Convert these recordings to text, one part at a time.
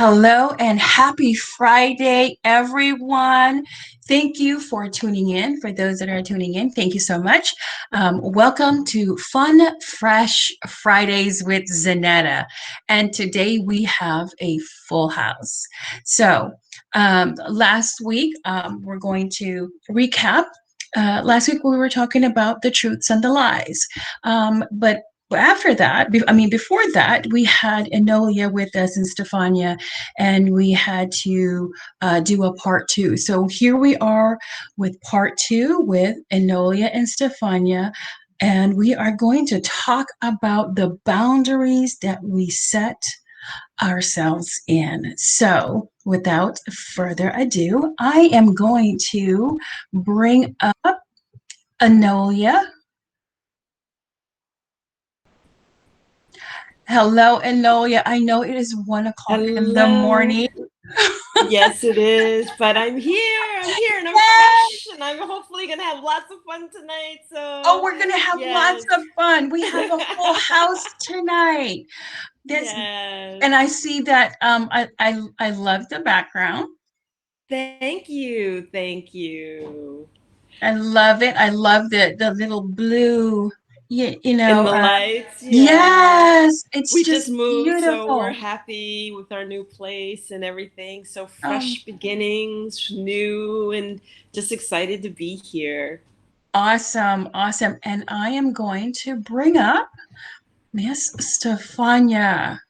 Hello and happy Friday, everyone. Thank you for tuning in. For those that are tuning in, thank you so much. Welcome to Fun Fresh Fridays with Zaneta. And today we have a full house. So, last week, we're going to recap. Last week we were talking about the truths and the lies. But after that, before that, we had Enolia with us and Stefania, and we had to do a part two. So here we are with part two with Enolia and Stefania, and we are going to talk about the boundaries that we set ourselves in. So without further ado, I am going to bring up Enolia. Hello, Enolia. I know it is 1 o'clock in the morning. Yes, it is. But I'm here. And I'm fresh. And I'm hopefully going to have lots of fun tonight. So, we're going to have lots of fun. We have a full house tonight. And I see that I love the background. Thank you. Thank you. I love it. I love the little blue, in the lights. Yes, it's we just moved, beautiful. so we're happy with our new place and everything. So fresh beginnings, new, and just excited to be here. Awesome. And I am going to bring up Miss Stefania.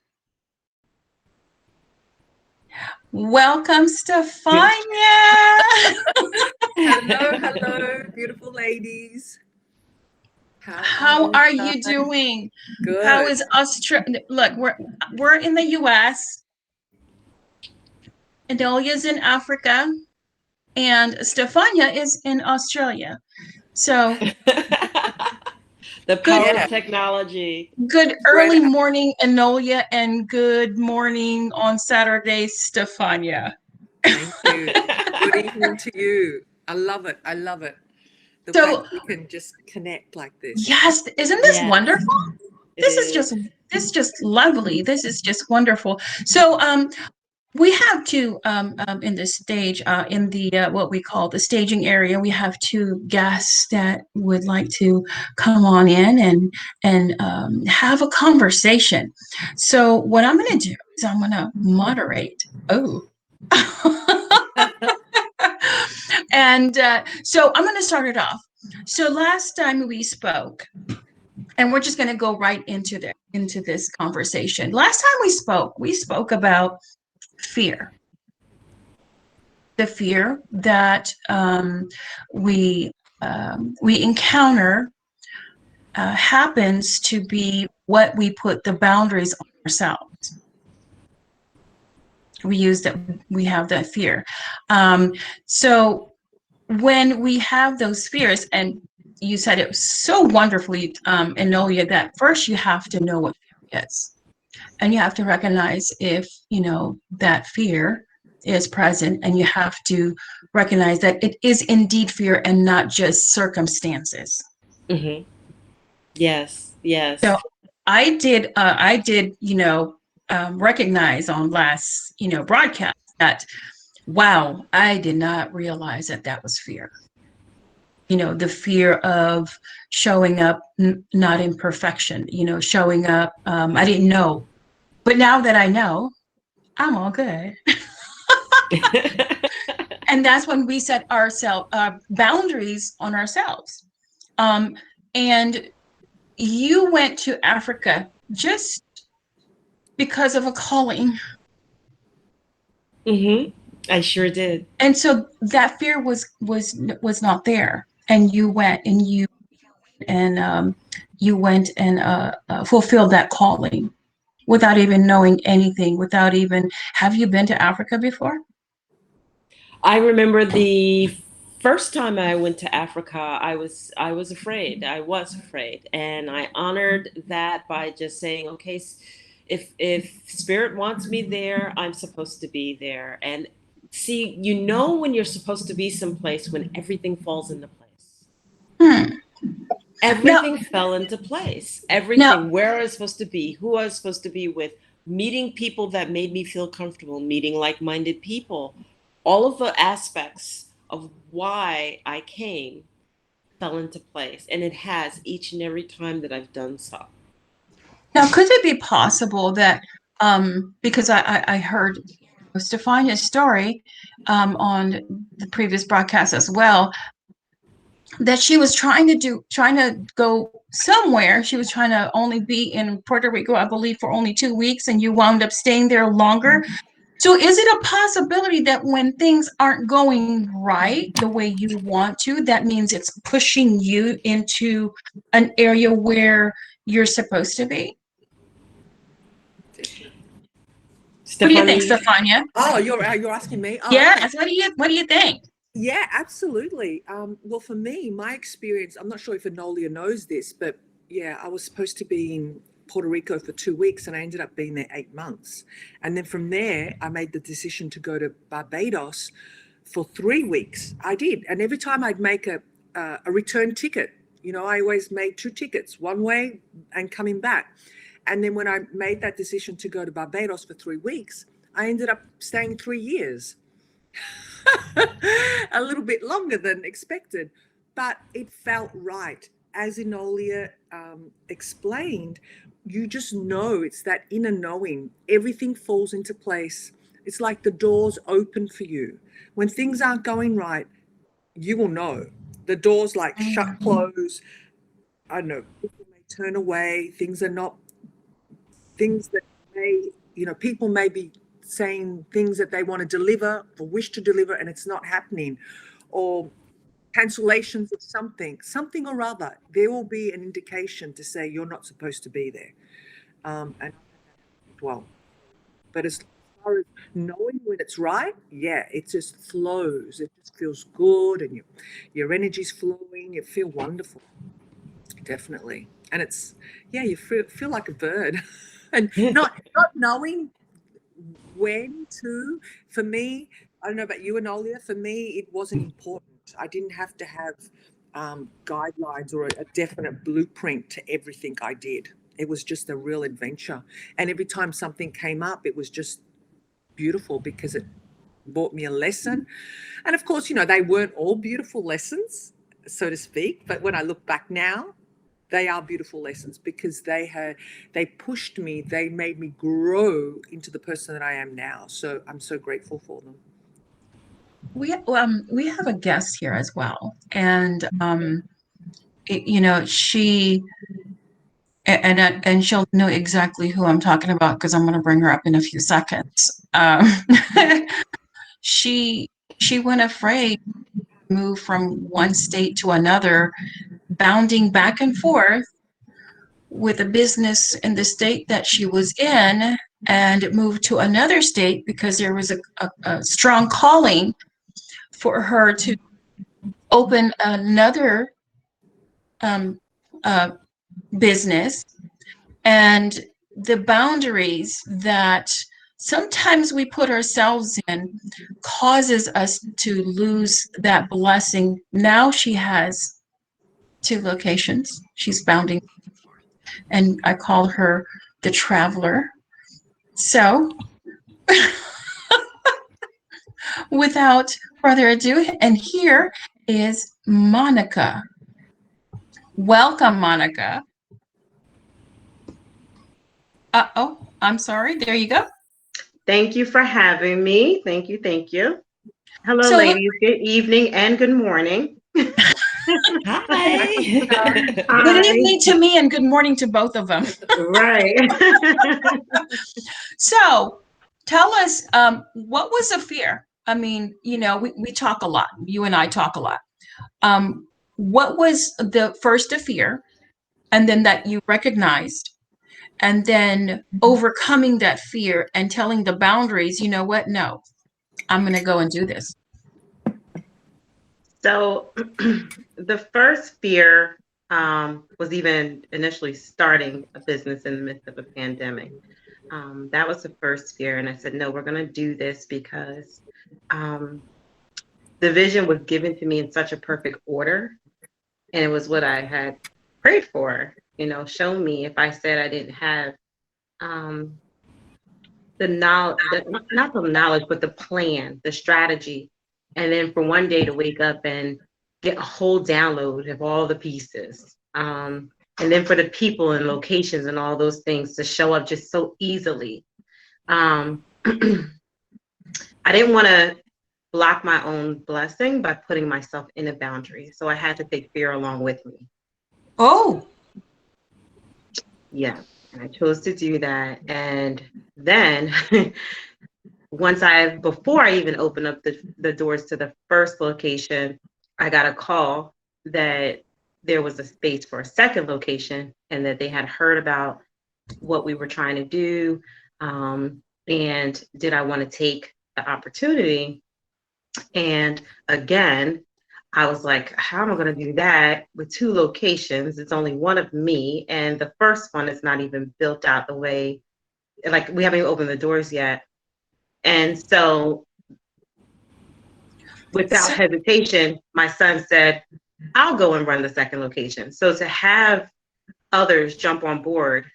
Welcome, Stefania. Hello, beautiful ladies. How are you doing? Good. How is Australia? Look, we're in the U.S. Enolia's in Africa, and Stefania is in Australia. So the power of technology. Good early morning, Enolia, and good morning on Saturday, Stefania. Thank you. Good evening to you. I love it. The fact we can just connect like this. Yes, isn't this wonderful? This is just lovely. This is just wonderful. So we have two in this stage, in the what we call the staging area. We have two guests that would like to come on in and have a conversation. So what I'm going to do is I'm going to moderate. Oh. And so I'm going to start it off. So last time we spoke, and we're just going to go right into this conversation. Last time we spoke about fear. The fear that we encounter happens to be what we put the boundaries on ourselves. We have that fear. So when we have those fears, and you said it so wonderfully, Enolia, that first you have to know what fear is, and you have to recognize if that fear is present, and you have to recognize that it is indeed fear and not just circumstances. Mm-hmm. Yes. So I did recognize on last broadcast that, wow, I did not realize that was fear. The fear of showing up not in perfection, showing up, I didn't know, but now that I know, I'm all good. And that's when we set boundaries on ourselves. And you went to Africa just because of a calling. Mm-hmm. I sure did. And so that fear was not there. And you went and fulfilled that calling without even knowing anything, have you been to Africa before? I remember the first time I went to Africa, I was afraid. I was afraid, and I honored that by just saying, okay, if spirit wants me there, I'm supposed to be there. And see, when you're supposed to be someplace when everything falls into place. Everything fell into place. Everything, where I was supposed to be, who I was supposed to be with, meeting people that made me feel comfortable, meeting like-minded people, all of the aspects of why I came fell into place. And it has each and every time that I've done so. Now, could it be possible that, because I heard Stefania's story on the previous broadcast as well, that she was trying to go somewhere. She was trying to only be in Puerto Rico, I believe, for only 2 weeks, and you wound up staying there longer. So is it a possibility that when things aren't going right the way you want to, that means it's pushing you into an area where you're supposed to be? What do you think, Stefania? Oh, you're asking me? Oh, Yes. okay. What do you think? Yeah, absolutely. Well, for me, my experience, I'm not sure if Enolia knows this, but yeah, I was supposed to be in Puerto Rico for 2 weeks and I ended up being there 8 months. And then from there, I made the decision to go to Barbados for 3 weeks. I did. And every time I'd make a return ticket, you know, I always made 2 tickets, one way and coming back. And then when I made that decision to go to Barbados for 3 weeks, I ended up staying 3 years. A little bit longer than expected, but it felt right. As Enolia explained, you just know, it's that inner knowing. Everything falls into place. It's like the doors open for you. When things aren't going right, you will know. The doors like shut, close. I don't know, people may turn away. Things are not, things that may, you know, people may be saying things that they want to deliver or wish to deliver and it's not happening, or cancellations of something or other. There will be an indication to say you're not supposed to be there. And well, but as far as knowing when it's right, yeah, it just flows. It just feels good, and your energy's flowing. You feel wonderful, definitely. And it's, yeah, you feel like a bird, and not knowing when to. For me, I don't know about you, Enolia, for me it wasn't important. I didn't have to have guidelines or a definite blueprint to everything I did. It was just a real adventure, and every time something came up, it was just beautiful because it brought me a lesson. And of course, you know, they weren't all beautiful lessons, so to speak, but when I look back now, they are beautiful lessons because they pushed me, they made me grow into the person that I am now. So I'm so grateful for them. We have a guest here as well, and you know, and she'll know exactly who I'm talking about because I'm going to bring her up in a few seconds. She went afraid to move from one state to another, bounding back and forth with a business in the state that she was in, and moved to another state because there was a strong calling for her to open another business. And the boundaries that sometimes we put ourselves in causes us to lose that blessing. Now she has 2 locations. She's bounding, and I call her the traveler. So without further ado, and here is Monica. Welcome, Monica. Oh, I'm sorry. There you go. Thank you for having me. Thank you. Thank you. Hello, So, ladies. Good evening and good morning. Hi. good Hi. evening to me and good morning to both of them. Right. So tell us, what was the fear? I mean, you know, we talk a lot. You and I talk a lot. What was the first fear, and then that you recognized, and then overcoming that fear and telling the boundaries, you know what? No, I'm going to go and do this. So the first fear was even initially starting a business in the midst of a pandemic. That was the first fear. And I said, no, we're going to do this because the vision was given to me in such a perfect order. And it was what I had prayed for, you know, show me if I said I didn't have the knowledge, not the knowledge, but the plan, the strategy. And then for one day to wake up and get a whole download of all the pieces. And then for the people and locations and all those things to show up just so easily. I didn't want to block my own blessing by putting myself in a boundary. So I had to take fear along with me. Oh. Yeah. And I chose to do that. And then before I even opened up the doors to the first location, I got a call that there was a space for a second location and that they had heard about what we were trying to do. And did I want to take the opportunity? And again, I was like, how am I going to do that with 2 locations? It's only one of me. And the first one is not even built out the way, like we haven't even opened the doors yet. And so without hesitation, my son said, I'll go and run the second location. So to have others jump on board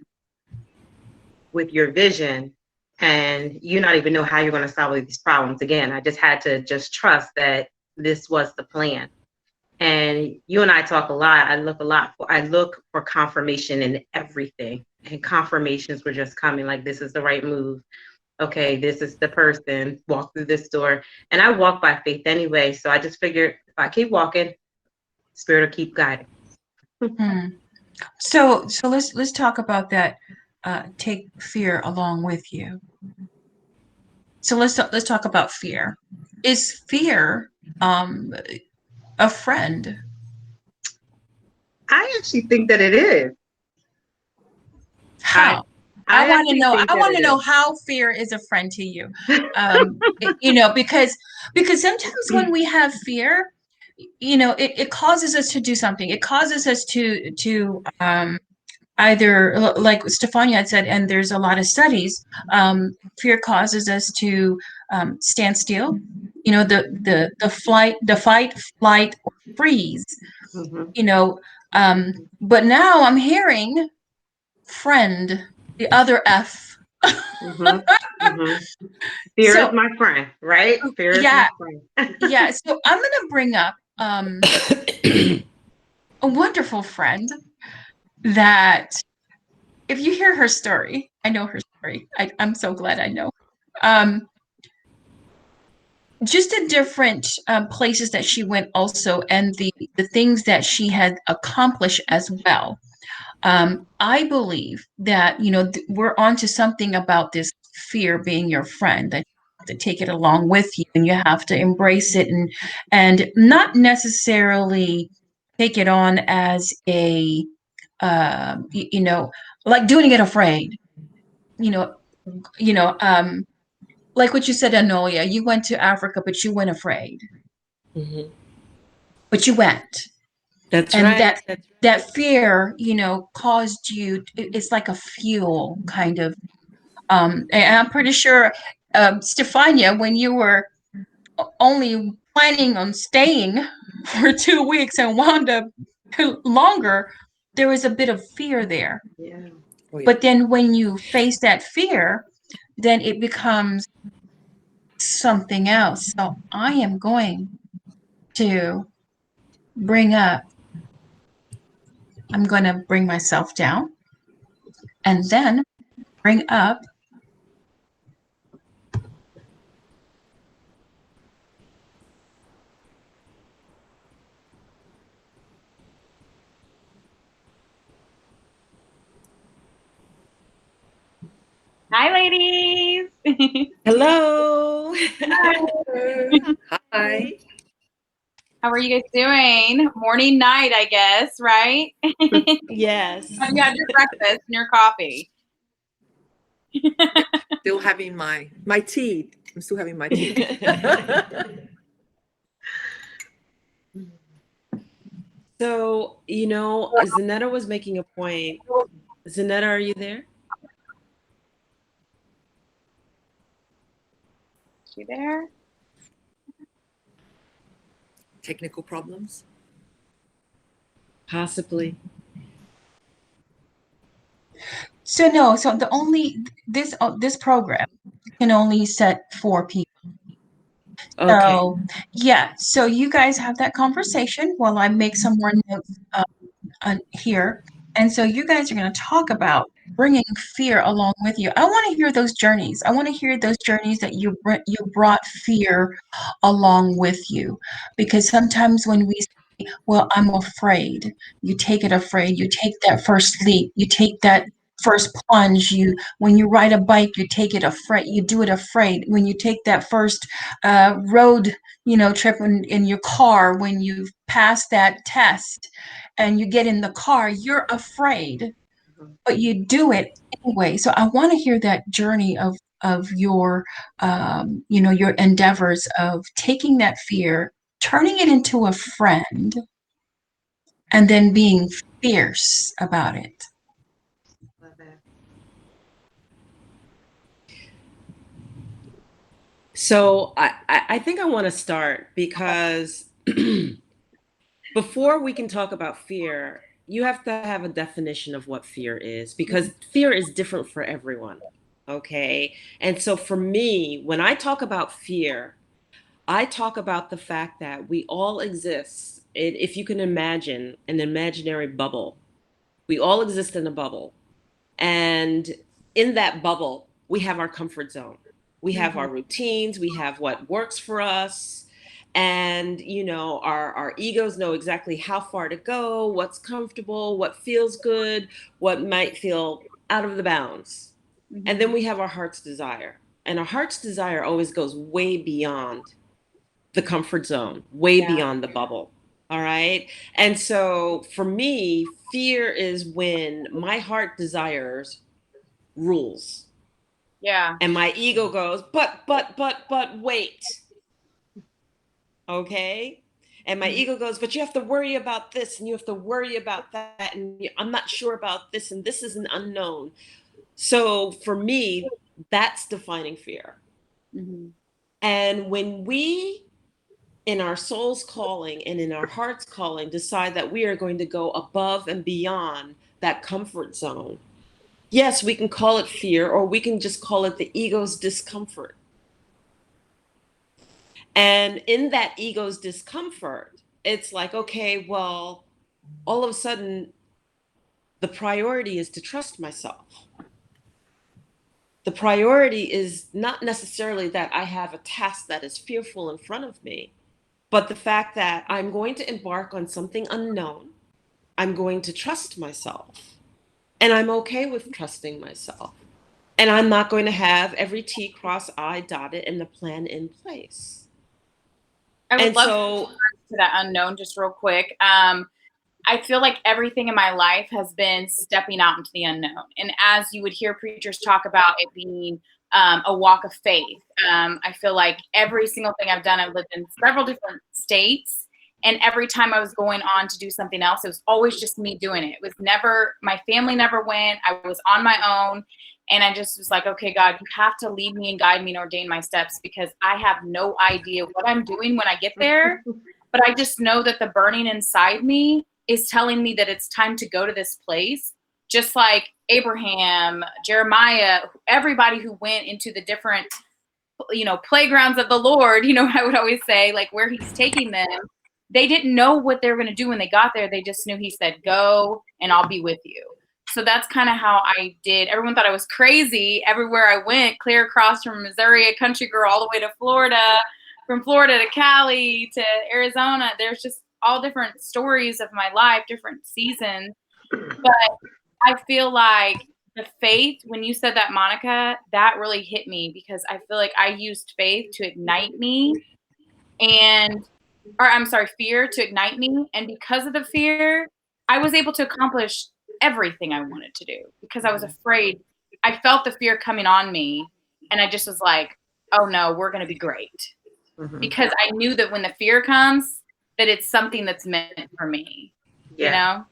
with your vision and you not even know how you're going to solve these problems. Again, I just had to just trust that this was the plan. And you and I talk a lot. I look for confirmation in everything. And confirmations were just coming like, this is the right move. Okay, this is the person, walk through this door. And I walk by faith anyway. So I just figured if I keep walking, Spirit will keep guiding. So let's talk about that. Take fear along with you. So let's talk about fear. Is fear a friend? I actually think that it is. How? I want to know. I want to know is. how fear is a friend to you. Because sometimes when we have fear, it causes us to do something. It causes us to either, like Stefania had said, and there's a lot of studies, fear causes us to stand still, the fight, flight, or freeze, but now I'm hearing friend, the other F. Fear is my friend, right? Fear is my friend. Yeah, so I'm going to bring up a wonderful friend that, if you hear her story, I know her story. I'm so glad I know. Just the different places that she went also, and the things that she had accomplished as well. I believe that, we're onto something about this fear being your friend, that you have to take it along with you and you have to embrace it and not necessarily take it on as a, like doing it afraid, like what you said, Enolia, you went to Africa, but you went afraid. But you went. That's and right. that fear, caused you, it's like a fuel kind of. And I'm pretty sure, Stefania, when you were only planning on staying for 2 weeks and wound up longer, there was a bit of fear there. Yeah. Oh, yeah. But then when you face that fear, then it becomes something else. So I am going to I'm going to bring myself down and then bring up Hi, ladies. Hello. Hi. How are you guys doing? Morning, night, I guess, right? Yes. Have you had your breakfast and your coffee? Still having my tea. I'm still having my tea. So, Zaneta was making a point. Zaneta, are you there? Is she there? Technical problems. Possibly. so the only this program can only set 4 people. Okay. So, yeah, so you guys have that conversation while I make some more notes here. And so you guys are going to talk about bringing fear along with you. I want to hear those journeys. I want to hear those journeys that you brought fear along with you, because sometimes when we say, well, I'm afraid, you take it afraid, you take that first leap, you take that first plunge, when you ride a bike, you take it afraid, you do it afraid. When you take that first road, trip in your car, when you pass that test and you get in the car, you're afraid, but you do it anyway. So I want to hear that journey of your your endeavors of taking that fear, turning it into a friend, and then being fierce about it. Love that. So I think I want to start because before we can talk about fear, you have to have a definition of what fear is, because fear is different for everyone. Okay. And so for me, when I talk about fear, I talk about the fact that we all exist. If you can imagine an imaginary bubble, we all exist in a bubble. And in that bubble, we have our comfort zone. We have our routines, we have what works for us. And, our egos know exactly how far to go, what's comfortable, what feels good, what might feel out of the bounds. And then we have our heart's desire. And our heart's desire always goes way beyond the comfort zone, way beyond the bubble. All right. And so for me, fear is when my heart desires rules. Yeah. And my ego goes, but wait. Okay. And my ego goes, but you have to worry about this and you have to worry about that. And I'm not sure about this. And this is an unknown. So for me, that's defining fear. Mm-hmm. And when we, in our soul's calling and in our heart's calling, decide that we are going to go above and beyond that comfort zone, yes, we can call it fear, or we can just call it the ego's discomfort. And in that ego's discomfort, it's like, okay, well, all of a sudden, the priority is to trust myself. The priority is not necessarily that I have a task that is fearful in front of me, but the fact that I'm going to embark on something unknown. I'm going to trust myself. And I'm okay with trusting myself. And I'm not going to have every T cross I dotted and the plan in place. I would And love so, to that unknown just real quick. I feel like everything in my life has been stepping out into the unknown. And as you would hear preachers talk about it being a walk of faith, I feel like every single thing I've done, I've lived in several different states. And every time I was going on to do something else, it was always just me doing it. It was never, my family never went. I was on my own. And I just was like, okay, God, you have to lead me and guide me and ordain my steps, because I have no idea what I'm doing when I get there. But I just know that the burning inside me is telling me that it's time to go to this place. Just like Abraham, Jeremiah, everybody who went into the different, playgrounds of the Lord, I would always say, like, where he's taking them, they didn't know what they were going to do when they got there. They just knew he said, go and I'll be with you. So that's kind of how I did. Everyone thought I was crazy everywhere I went, clear across from Missouri, a country girl, all the way to Florida, from Florida to Cali to Arizona. There's just all different stories of my life, different seasons. But I feel like the faith, when you said that, Monica, that really hit me, because I feel like I used faith to ignite me fear to ignite me. And because of the fear, I was able to accomplish everything I wanted to do, because I was afraid. I felt the fear coming on me, and I just was like, oh no, we're going to be great. Because I knew that when the fear comes, that it's something that's meant for me, Yeah.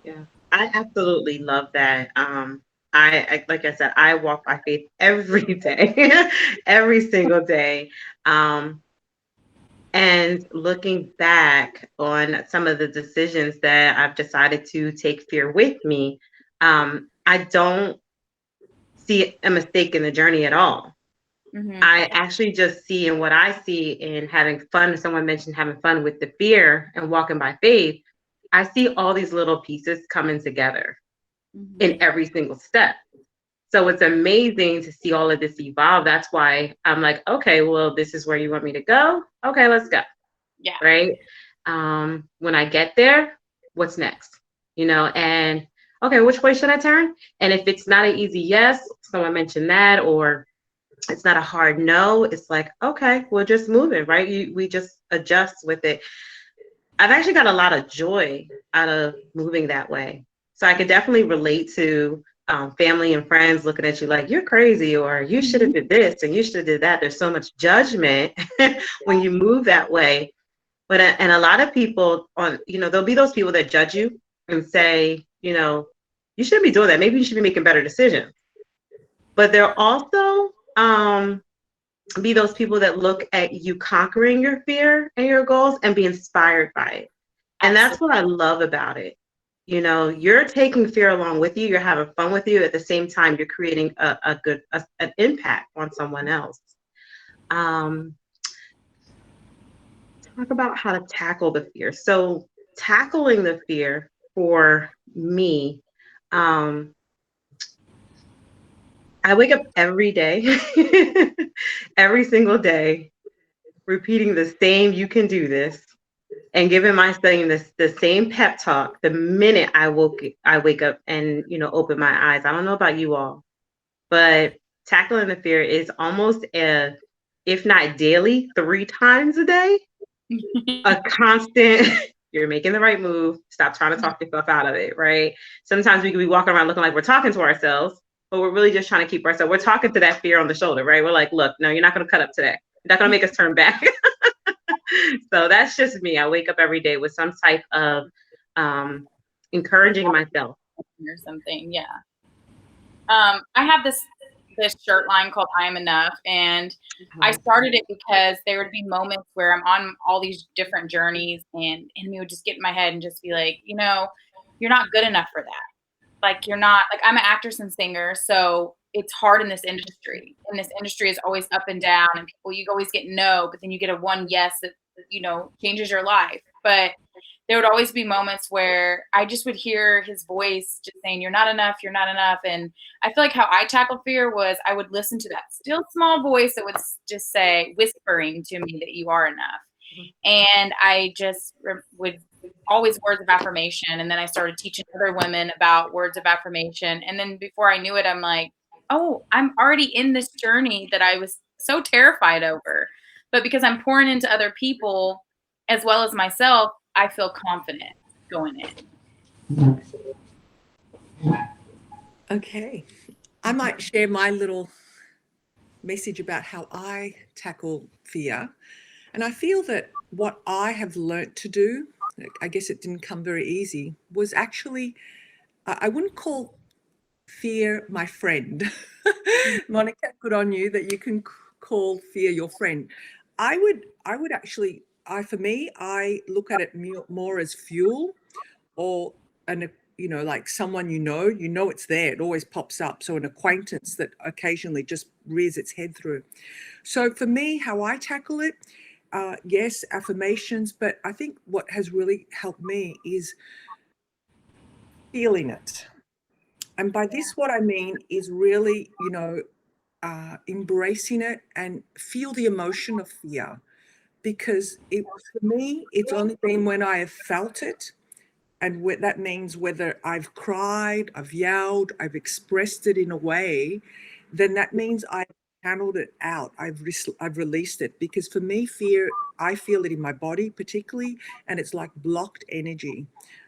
Yeah, I absolutely love that. I like I said, I walk by faith every day, every single day. And looking back on some of the decisions that I've decided to take fear with me, I don't see a mistake in the journey at all. Mhm. I actually just see, and what I see in having fun, someone mentioned having fun with the fear and walking by faith. I see all these little pieces coming together Mhm. in every single step. So it's amazing to see all of this evolve. That's why I'm like, okay, well, this is where you want me to go. Okay, let's go. Yeah. Right. When I get there, what's next? And okay, which way should I turn? And if it's not an easy yes, someone mentioned that, or it's not a hard no, it's like, okay, we'll just move it, right? We just adjust with it. I've actually got a lot of joy out of moving that way. So I could definitely relate to family and friends looking at you like you're crazy, or you should have did this and you should have did that. There's so much judgment when you move that way. But and a lot of people there'll be those people that judge you and say, you shouldn't be doing that. Maybe you should be making better decisions. But there also be those people that look at you conquering your fear and your goals and be inspired by it. And that's what I love about it. You're taking fear along with you. You're having fun with you. At the same time, you're creating an impact on someone else. Talk about how to tackle the fear. So tackling the fear for me, I wake up every day, every single day, repeating the same, you can do this, and giving myself the same pep talk the minute I wake up and open my eyes. I don't know about you all, but tackling the fear is almost if not daily, 3 times a day, a constant. You're making the right move. Stop trying to talk yourself out of it, right? Sometimes we could be walking around looking like we're talking to ourselves, but we're really just trying to keep ourselves. We're talking to that fear on the shoulder, right? We're like, look, no, you're not going to cut up today. You're not going to make us turn back. So that's just me. I wake up every day with some type of encouraging myself. Or something. Yeah. I have this shirt line called I Am Enough, and I started it because there would be moments where I'm on all these different journeys, and enemy would just get in my head and just be like, you're not good enough for that. Like, you're not, like, I'm an actress and singer, so it's hard in this industry. And this industry is always up and down, and you always get no, but then you get a one yes that changes your life. But there would always be moments where I just would hear his voice just saying, you're not enough, you're not enough. And I feel like how I tackled fear was I would listen to that still small voice that would just say, whispering to me that you are enough. And I just would always words of affirmation. And then I started teaching other women about words of affirmation. And then before I knew it, I'm like, oh, I'm already in this journey that I was so terrified over. But because I'm pouring into other people as well as myself, I feel confident going in. Okay. I might share my little message about how I tackle fear. And I feel that what I have learnt to do, I guess it didn't come very easy, was actually, I wouldn't call fear my friend. Monica, good on you that you can call fear your friend. I would actually, for me, I look at it more as fuel, or like someone it's there, it always pops up. So an acquaintance that occasionally just rears its head through. So for me, how I tackle it, yes, affirmations, but I think what has really helped me is feeling it. And by this, what I mean is really, embracing it and feel the emotion of fear. Because for me, it's only been when I have felt it, and that means whether I've cried, I've yelled, I've expressed it in a way, then that means I've channeled it out. I've released it. Because for me, fear, I feel it in my body particularly, and it's like blocked energy.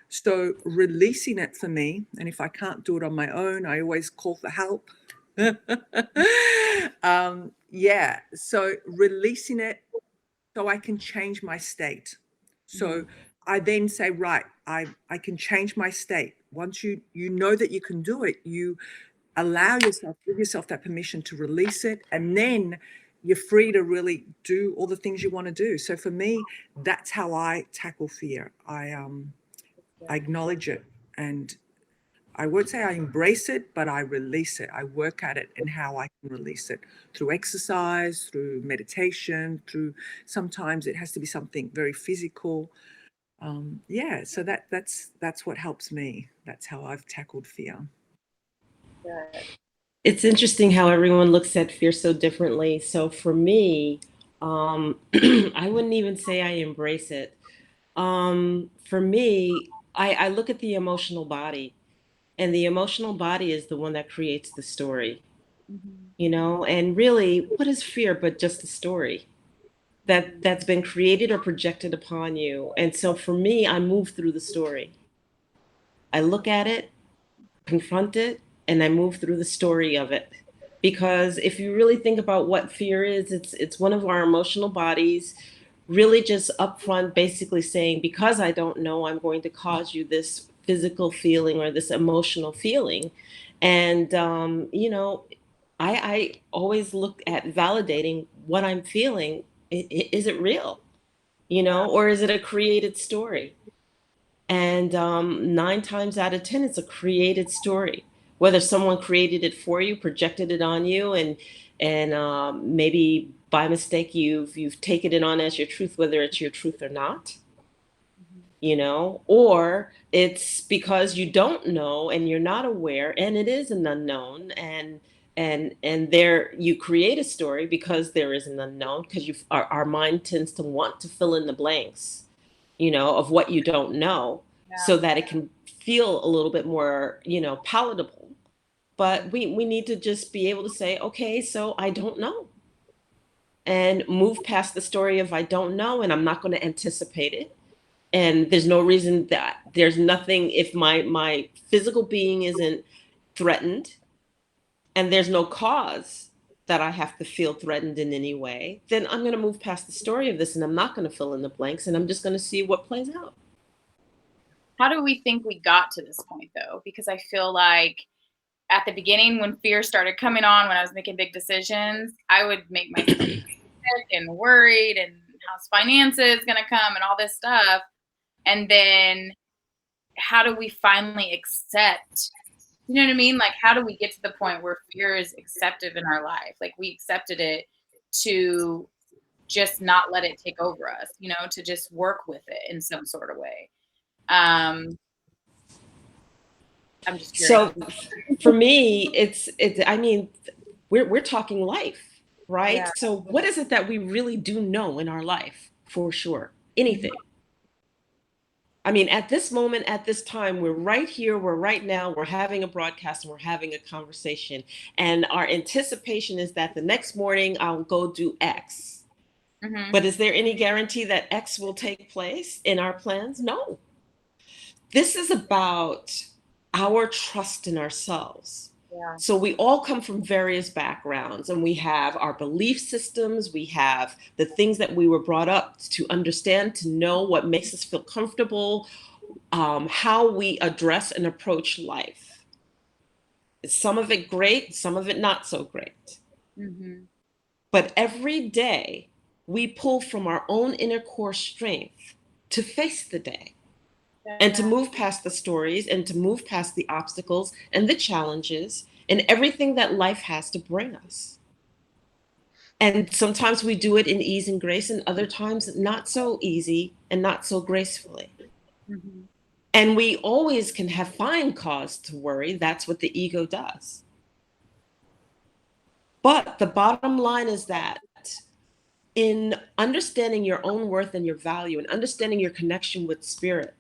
So releasing it for me, and if I can't do it on my own, I always call for help. So releasing it so I can change my state. So I then say, right, I can change my state. Once you know that you can do it, you give yourself that permission to release it, and then you're free to really do all the things you want to do. So for me, that's how I tackle fear. I acknowledge it, and I won't say I embrace it, but I release it. I work at it and how I can release it through exercise, through meditation, through sometimes it has to be something very physical. Yeah, so that's what helps me. That's how I've tackled fear. It's interesting how everyone looks at fear so differently. So for me, I wouldn't even say I embrace it. For me, I look at the emotional body, and the emotional body is the one that creates the story, you know? And really, what is fear but just a story that's been created or projected upon you? And so for me, I move through the story. I look at it, confront it, and I move through the story of it. Because if you really think about what fear is, it's one of our emotional bodies really just upfront basically saying, because I don't know, I'm going to cause you this physical feeling or this emotional feeling. And you know, I always look at validating what I'm feeling. Is it real? You know, or is it a created story? And 9 times out of 10, it's a created story. Whether someone created it for you, projected it on you, and maybe by mistake you've taken it on as your truth, whether it's your truth or not, you know, or it's because you don't know and you're not aware, and it is an unknown, and there you create a story because there is an unknown, because our mind tends to want to fill in the blanks, you know, of what you don't know, so that it can feel a little bit more, you know, palatable. But we need to just be able to say, okay, so I don't know, and move past the story of I don't know, and I'm not going to anticipate it. And there's no reason that there's nothing, if my physical being isn't threatened, and there's no cause that I have to feel threatened in any way, then I'm going to move past the story of this, and I'm not going to fill in the blanks, and I'm just going to see what plays out. How do we think we got to this point, though? Because I feel like at the beginning, when fear started coming on, when I was making big decisions, I would make myself sick and worried, and how's finances going to come and all this stuff. And then how do we finally accept, you know what I mean? Like, how do we get to the point where fear is accepted in our life? Like, we accepted it to just not let it take over us, you know, to just work with it in some sort of way. I'm just curious. So for me, it's I mean, we're talking life, right? Yeah. So what is it that we really do know in our life for sure? Anything. I mean, at this moment, at this time, we're right here, we're right now, we're having a broadcast and we're having a conversation. And our anticipation is that the next morning I'll go do X. Mm-hmm. But is there any guarantee that X will take place in our plans? No. This is about our trust in ourselves. Yeah. So we all come from various backgrounds, and we have our belief systems, we have the things that we were brought up to understand, to know what makes us feel comfortable, how we address and approach life. Some of it great, some of it not so great. Mm-hmm. But every day we pull from our own inner core strength to face the day. And to move past the stories, and to move past the obstacles and the challenges and everything that life has to bring us. And sometimes we do it in ease and grace, and other times not so easy and not so gracefully. Mm-hmm. And we always can find cause to worry. That's what the ego does. But the bottom line is that in understanding your own worth and your value, and understanding your connection with spirit,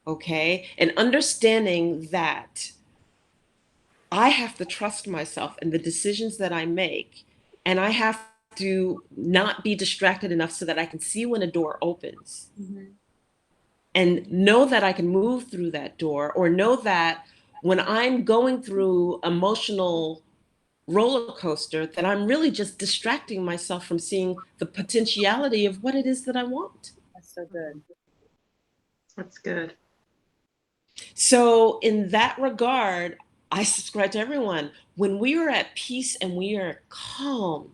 okay, and understanding that I have to trust myself and the decisions that I make, and I have to not be distracted enough so that I can see when a door opens, Mm-hmm. and know that I can move through that door, or know that when I'm going through emotional roller coaster, that I'm really just distracting myself from seeing the potentiality of what it is that I want. That's so good. That's good. So in that regard, I subscribe to everyone. When we are at peace and we are calm,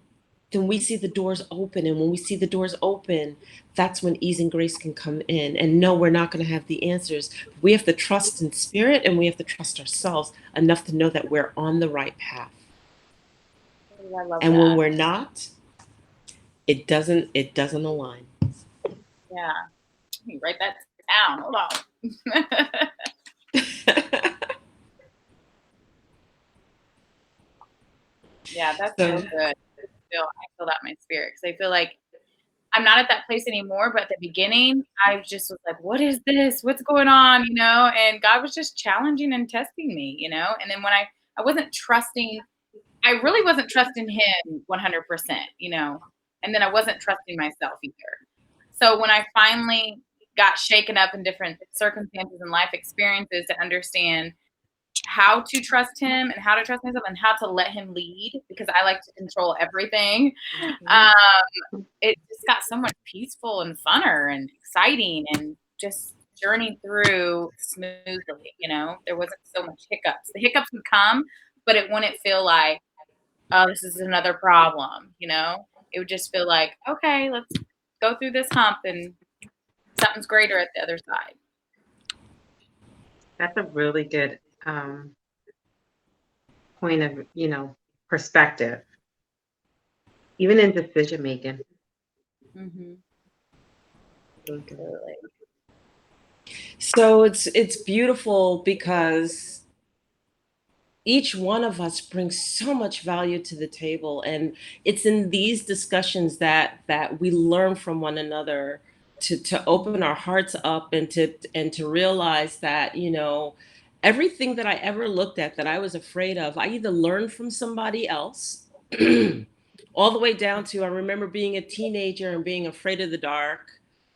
then we see the doors open. And when we see the doors open, that's when ease and grace can come in. And no, we're not going to have the answers. We have to trust in spirit, and we have to trust ourselves enough to know that we're on the right path. Oh, I love And that. when we're not, it doesn't align. Yeah. Let me write that down. Hold on. Yeah, that's so good. I feel that in my spirit, because I feel like I'm not at that place anymore. But at the beginning, I just was like, "What is this? What's going on?" You know. And God was just challenging and testing me. You know. And then when I wasn't trusting, I really wasn't trusting Him 100%. You know. And then I wasn't trusting myself either. So when I finally got shaken up in different circumstances and life experiences to understand how to trust Him and how to trust myself and how to let Him lead, because I like to control everything. It just got so much peaceful and funner and exciting, and just journeyed through smoothly. You know, there wasn't so much hiccups. The hiccups would come, but it wouldn't feel like, oh, this is another problem. You know, it would just feel like, okay, let's go through this hump, and something's greater at the other side. That's a really good point of, perspective, even in decision making. Mm-hmm. Absolutely. So it's beautiful because each one of us brings so much value to the table, and it's in these discussions that we learn from one another to open our hearts up and to realize that, everything that I ever looked at that I was afraid of, I either learned from somebody else all the way down to, I remember being a teenager and being afraid of the dark,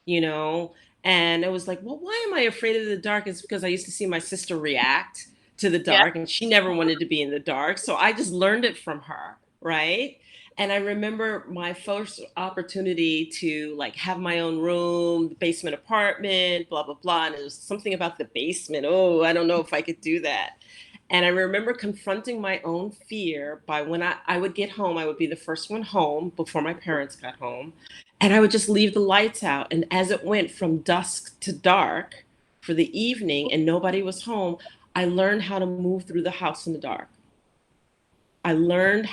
you know and it was like, well, why am I afraid of the dark? It's because I used to see my sister react to the Yeah. dark, and she never wanted to be in the dark, so I just learned it from her, right? And I remember my first opportunity to like have my own room, the basement apartment, blah blah blah, and it was something about the basement. Oh, I don't know if I could do that. And I remember confronting my own fear by when I would get home, I would be the first one home before my parents got home. And I would just leave the lights out. And as it went from dusk to dark for the evening and nobody was home, I learned how to move through the house in the dark. I learned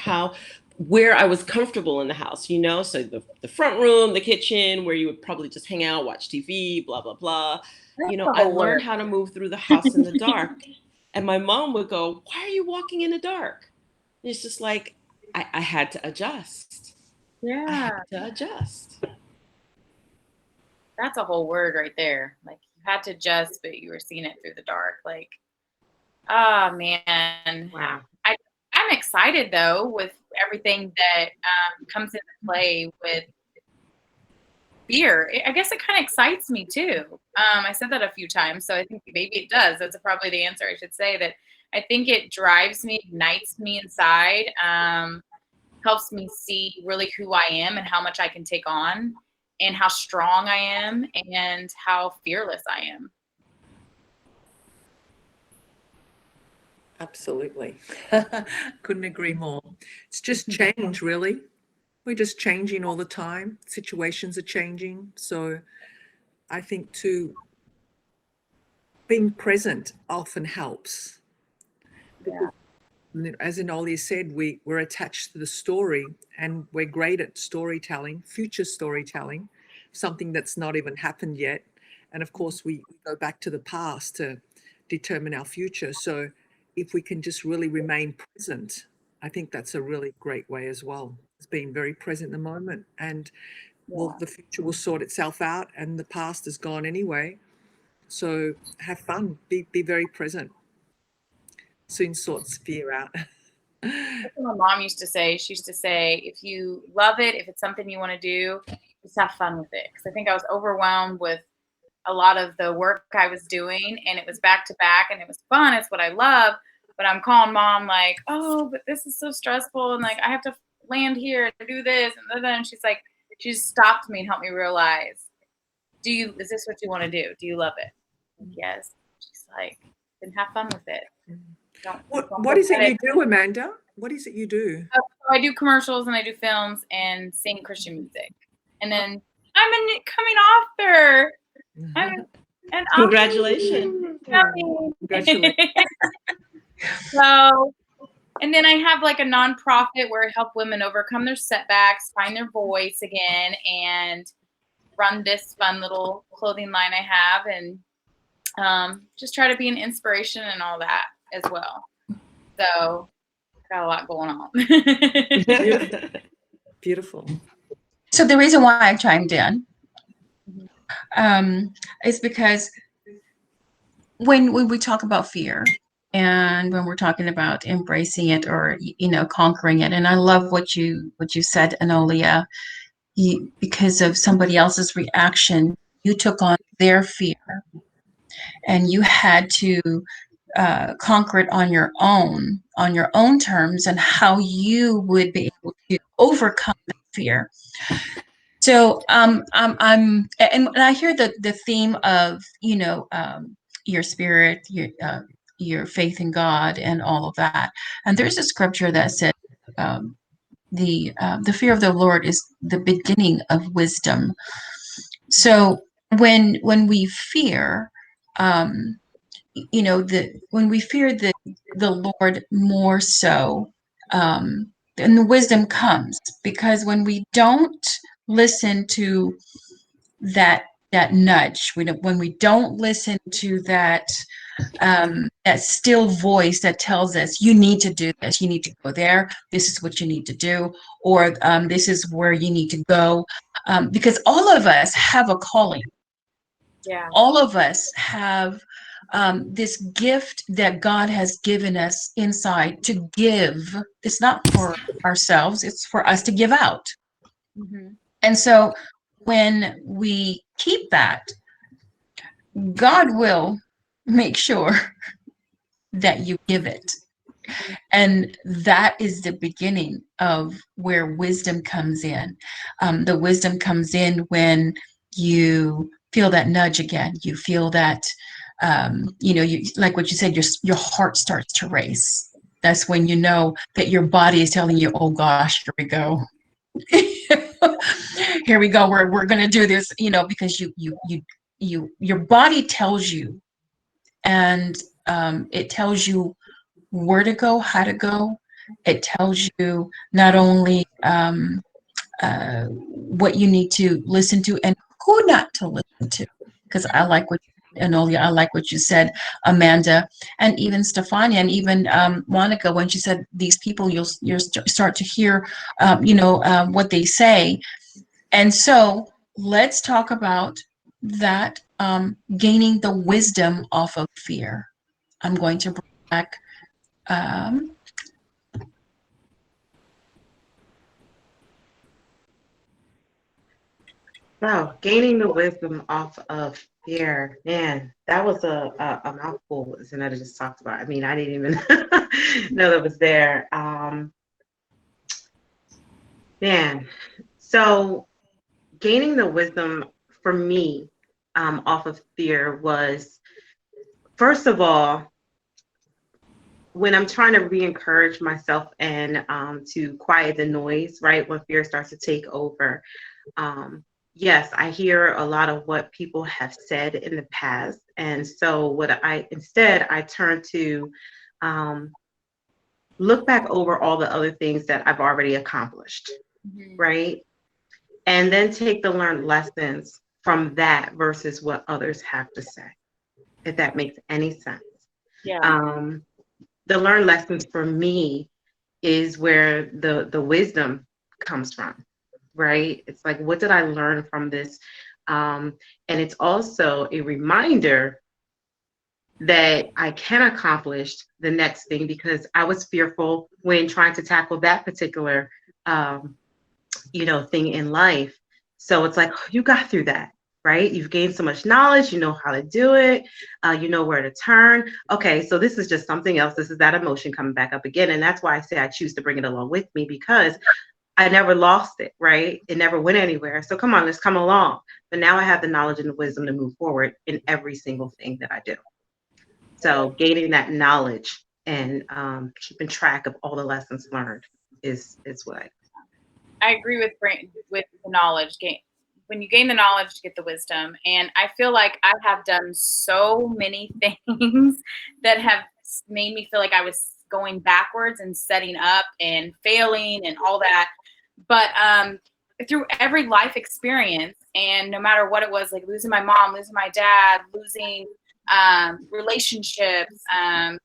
where I was comfortable in the house, so the front room, the kitchen, where you would probably just hang out, watch TV, blah, blah, blah. That's the I whole learned word. how to move through the house in the dark. And my mom would go, "Why are you walking in the dark?" And it's just like, I had to adjust. I Yeah. had to adjust. That's a whole word right there. Like, you had to adjust, but you were seeing it through the dark. Like, oh man. Wow. I'm excited though with everything that comes into play with fear. I guess it kind of excites me too. I said that a few times, so I think maybe it does. That's probably the answer. I should say that. I think it drives me, ignites me inside, helps me see really who I am and how much I can take on, and how strong I am, and how fearless I am. Absolutely. Couldn't agree more. It's just change, really. We're just changing all the time. Situations are changing. So I think too, being present often helps. Yeah. As Enolia said, we're attached to the story, and we're great at storytelling, future storytelling, something that's not even happened yet. And of course, we go back to the past to determine our future. So if we can just really remain present, I think that's a really great way as well. It's being very present in the moment, and well, the future will sort itself out, and the past is gone anyway. So have fun, be very present. Soon sorts fear out. That's what my mom used to say. She used to say, if you love it, if it's something you want to do, just have fun with it. Because I think I was overwhelmed with a lot of the work I was doing, and it was back to back, and it was fun. It's what I love. But I'm calling mom like, oh, but this is so stressful, and like I have to land here and do this, and she's like, she just stopped me and helped me realize, is this what you want to do? Do you love it? Yes. She's like, then have fun with it. What is it you do, Amanda? What is it you do? So I do commercials and I do films and sing Christian music. And then I'm a coming author. I'm an Congratulations. Congratulations. So, and then I have like a nonprofit where I help women overcome their setbacks, find their voice again, and run this fun little clothing line I have, and just try to be an inspiration and all that as well. So, got a lot going on. Beautiful. So the reason why I chimed in is because when we talk about fear and when we're talking about embracing it or conquering it, and I love what you said, Enolia, because of somebody else's reaction, you took on their fear and you had to conquer it on your own terms and how you would be able to overcome that fear. So and I hear the theme of your spirit, your faith in God, and all of that. And there's a scripture that says the fear of the Lord is the beginning of wisdom. So when we fear, when we fear the Lord more so, then the wisdom comes, because when we don't listen to that nudge, when we don't listen to that still voice that tells us, you need to do this, you need to go there, this is what you need to do, or this is where you need to go, because all of us have a calling. Yeah. All of us have this gift that God has given us inside to give. It's not for ourselves, it's for us to give out. Mm-hmm. And so when we keep that, God will make sure that you give it. And that is the beginning of where wisdom comes in. The wisdom comes in when you feel that nudge again. You feel that, you like what you said, your heart starts to race. That's when you know that your body is telling you, oh gosh, here we go. Here we go. We're gonna do this, because your body tells you, and it tells you where to go, how to go. It tells you not only what you need to listen to and who not to listen to. Because I like what Enolia, I like what you said, Amanda, and even Stefania, and even Monica, when she said these people, you'll start to hear, what they say. And so let's talk about that, gaining the wisdom off of fear. I'm going to bring back Wow, gaining the wisdom off of fear. Man, that was a mouthful Zaneta just talked about. I mean, I didn't even know that was there. Man, so gaining the wisdom for me off of fear was, first of all, when I'm trying to re-encourage myself and to quiet the noise, right? When fear starts to take over. Yes, I hear a lot of what people have said in the past. And so I turn to look back over all the other things that I've already accomplished, right? And then take the learned lessons from that versus what others have to say, if that makes any sense. Yeah. The learned lessons for me is where the wisdom comes from, right? It's like, what did I learn from this? And it's also a reminder that I can accomplish the next thing, because I was fearful when trying to tackle that particular, thing in life. So it's like, you got through that, right? You've gained so much knowledge, you know how to do it, you know where to turn. Okay, so this is just something else. This is that emotion coming back up again. And that's why I say I choose to bring it along with me, because I never lost it, right? It never went anywhere. So come on, let's come along. But now I have the knowledge and the wisdom to move forward in every single thing that I do. So gaining that knowledge and keeping track of all the lessons learned is what I agree with the knowledge gain. When you gain the knowledge, you get the wisdom. And I feel like I have done so many things that have made me feel like I was going backwards and setting up and failing and all that. But through every life experience, and no matter what it was, like losing my mom, losing my dad, losing relationships,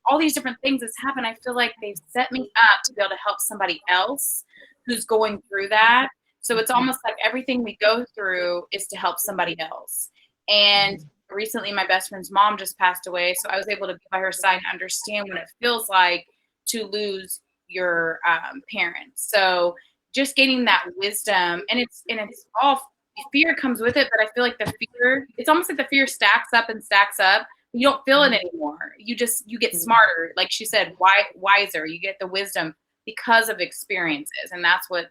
all these different things that's happened, I feel like they've set me up to be able to help somebody else who's going through that. So it's almost like everything we go through is to help somebody else. And recently my best friend's mom just passed away. So I was able to be by her side and understand what it feels like to lose your parents. So just gaining that wisdom, and it's all fear comes with it, but I feel like the fear, it's almost like the fear stacks up and stacks up. You don't feel it anymore. You get smarter. Like she said, wiser. You get the wisdom because of experiences. And that's what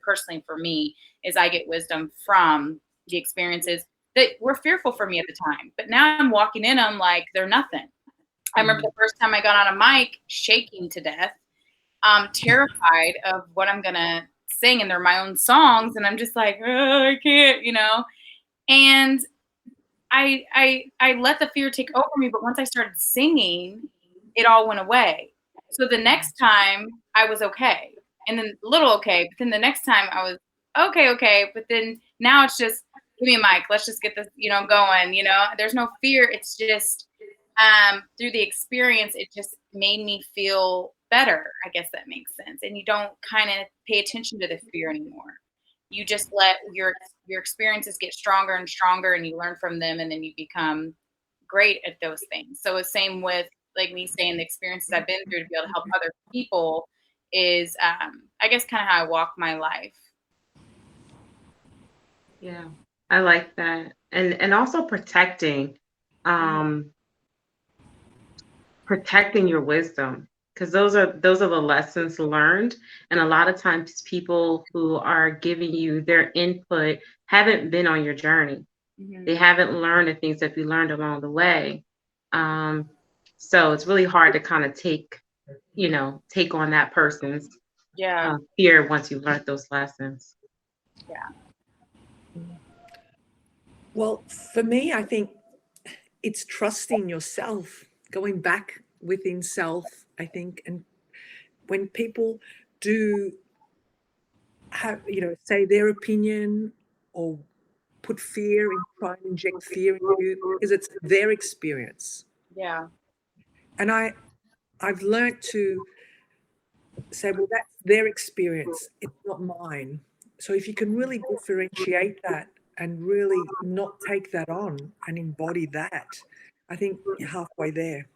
personally for me is I get wisdom from the experiences that were fearful for me at the time. But now I'm walking in them like they're nothing. I remember the first time I got on a mic shaking to death, terrified of what I'm going to sing, and they're my own songs. And I'm just like, oh, I can't, and I let the fear take over me. But once I started singing, it all went away. So the next time I was okay, and then a little okay. But then the next time I was okay. But then now it's just, give me a mic. Let's just get this, going. There's no fear. It's just through the experience, it just made me feel better. I guess that makes sense. And you don't kind of pay attention to the fear anymore. You just let your experiences get stronger and stronger, and you learn from them, and then you become great at those things. So the same with like me saying the experiences I've been through to be able to help other people is I guess kind of how I walk my life. Yeah, I like that. And also protecting protecting your wisdom, because those are the lessons learned. And a lot of times people who are giving you their input haven't been on your journey. They haven't learned the things that we learned along the way. So it's really hard to kind of take on that person's fear once you've learned those lessons. Yeah. Well, for me, I think it's trusting yourself, going back within self, I think. And when people do have, say their opinion or put fear in, try and inject fear in you, because it's their experience. Yeah. And I've learned to say, well, that's their experience. It's not mine. So if you can really differentiate that and really not take that on and embody that, I think you're halfway there.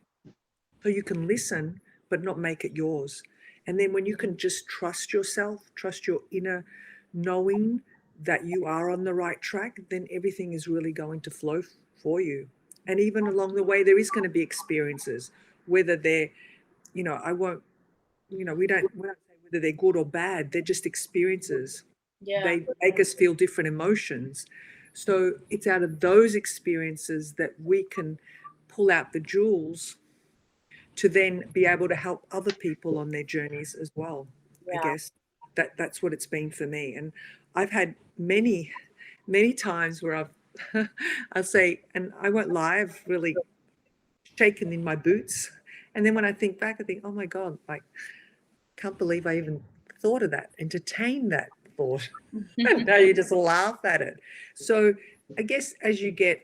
So you can listen, but not make it yours. And then when you can just trust yourself, trust your inner knowing that you are on the right track, then everything is really going to flow for you. And even along the way, there is going to be experiences, whether they're, I won't, we don't say whether they're good or bad. They're just experiences. Yeah. They make us feel different emotions. So it's out of those experiences that we can pull out the jewels to then be able to help other people on their journeys as well. I guess that's what it's been for me. And I've had many times where I'll say, and I won't lie, I've really shaken in my boots. And then when I think back, I think, oh my God, like, can't believe I even thought of that, entertained that thought. Now you just laugh at it. So I guess as you get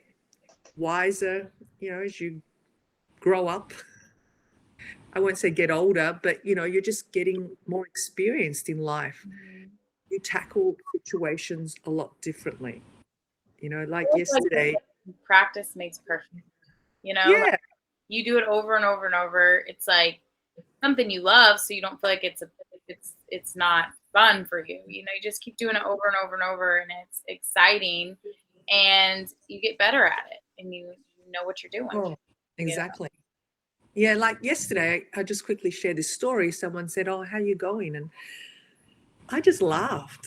wiser, as you grow up, I won't say get older, but you're just getting more experienced in life. You tackle situations a lot differently. Like yesterday. Practice makes perfect. Yeah. Like you do it over and over and over. It's like something you love, so you don't feel like it's not fun for you. You just keep doing it over and over and over, and it's exciting, and you get better at it, and you know what you're doing. Oh, exactly. Yeah, like yesterday, I just quickly share this story. Someone said, "Oh, how are you going?" And I just laughed.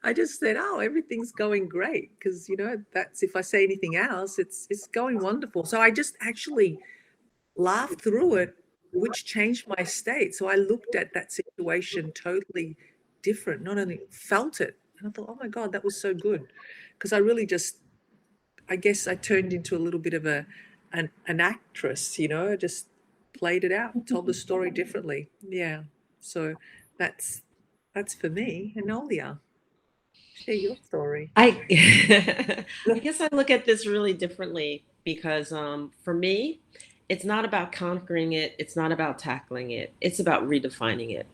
I just said, "Oh, everything's going great," because that's, if I say anything else, it's going wonderful. So I just actually laughed through it, which changed my state. So I looked at that situation totally different, not only felt it. And I thought, oh my God, that was so good. Because I really just, I guess I turned into a little bit of an actress, you know, I just played it out, told the story differently. Yeah. So that's for me. Enolia, share your story. I guess I look at this really differently because for me, it's not about conquering it. It's not about tackling it. It's about redefining it.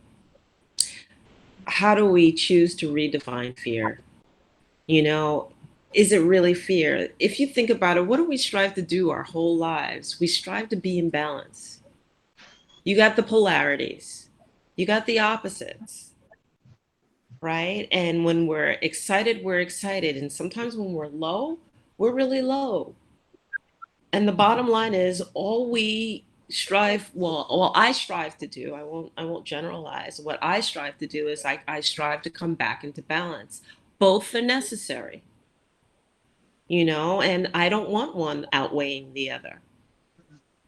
How do we choose to redefine fear? You know, is it really fear? If you think about it, what do we strive to do our whole lives? We strive to be in balance. You got the polarities, you got the opposites, right? And when we're excited, we're excited. And sometimes when we're low, we're really low. And the bottom line is all we strive, well, I strive to do, I won't generalize. What I strive to do is I strive to come back into balance. Both are necessary, you know, and I don't want one outweighing the other.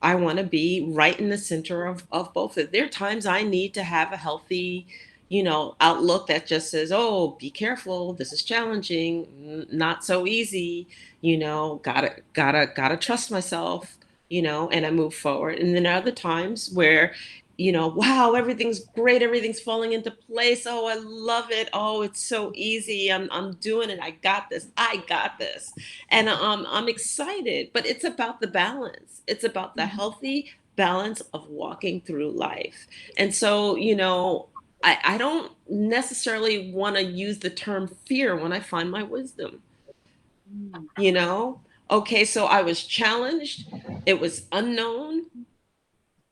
I want to be right in the center of both. There are times I need to have a healthy, you know, outlook that just says, oh, be careful. This is challenging, not so easy, you know, gotta trust myself, you know, and I move forward. And then other times where, you know, wow, everything's great, everything's falling into place. Oh, I love it. Oh, it's so easy. I'm doing it. I got this. I got this. And I'm excited, but it's about the balance. It's about the healthy balance of walking through life. And so, you know, I don't necessarily want to use the term fear when I find my wisdom, you know? Okay, so I was challenged, it was unknown,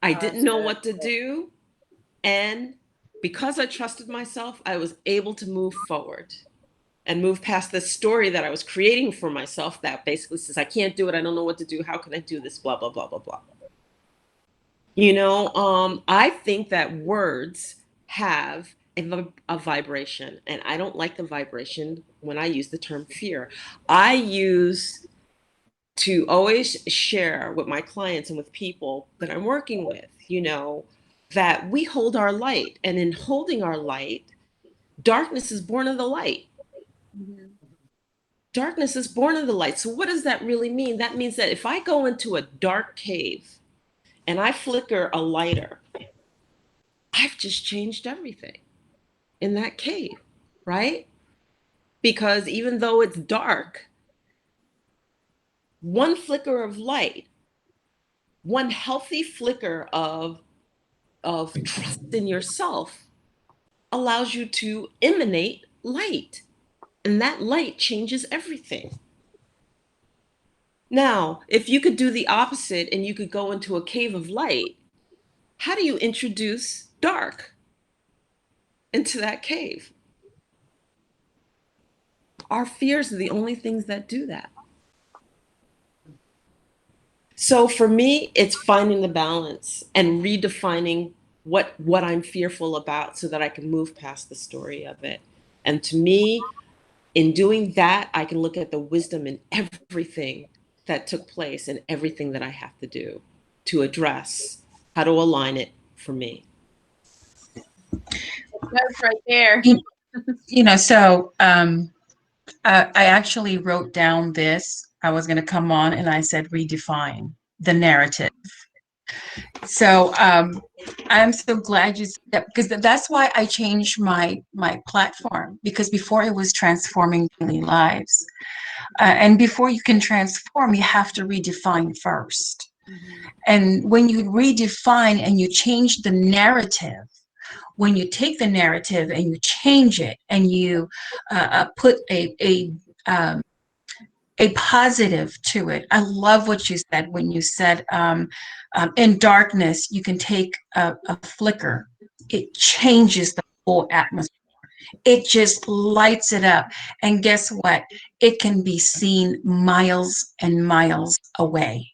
I didn't know what to do. And because I trusted myself, I was able to move forward and move past the story that I was creating for myself that basically says, I can't do it. I don't know what to do. How can I do this? Blah, blah, blah, blah, blah. You know, I think that words have a vibration, and I don't like the vibration when I use the term fear. I use to always share with my clients and with people that I'm working with, you know, that we hold our light. And in holding our light, darkness is born of the light. Darkness is born of the light. So what does that really mean? That means that if I go into a dark cave and I flicker a lighter, I've just changed everything in that cave, right? Because even though it's dark, one flicker of light, one healthy flicker of trust in yourself allows you to emanate light. And that light changes everything. Now, if you could do the opposite and you could go into a cave of light, how do you introduce dark into that cave? Our fears are the only things that do that. So for me, it's finding the balance and redefining what I'm fearful about so that I can move past the story of it. And to me, in doing that, I can look at the wisdom in everything that took place and everything that I have to do to address how to align it for me. That's right there. You know, so I actually wrote down this. I was going to come on and I said redefine the narrative. So I'm so glad you said that, because that's why I changed my platform, because before it was transforming daily lives. And before you can transform, you have to redefine first. And when you redefine and you change the narrative, when you take the narrative and you change it and you put a positive to it. I love what you said when you said in darkness, you can take a flicker. It changes the whole atmosphere. It just lights it up. And guess what? It can be seen miles and miles away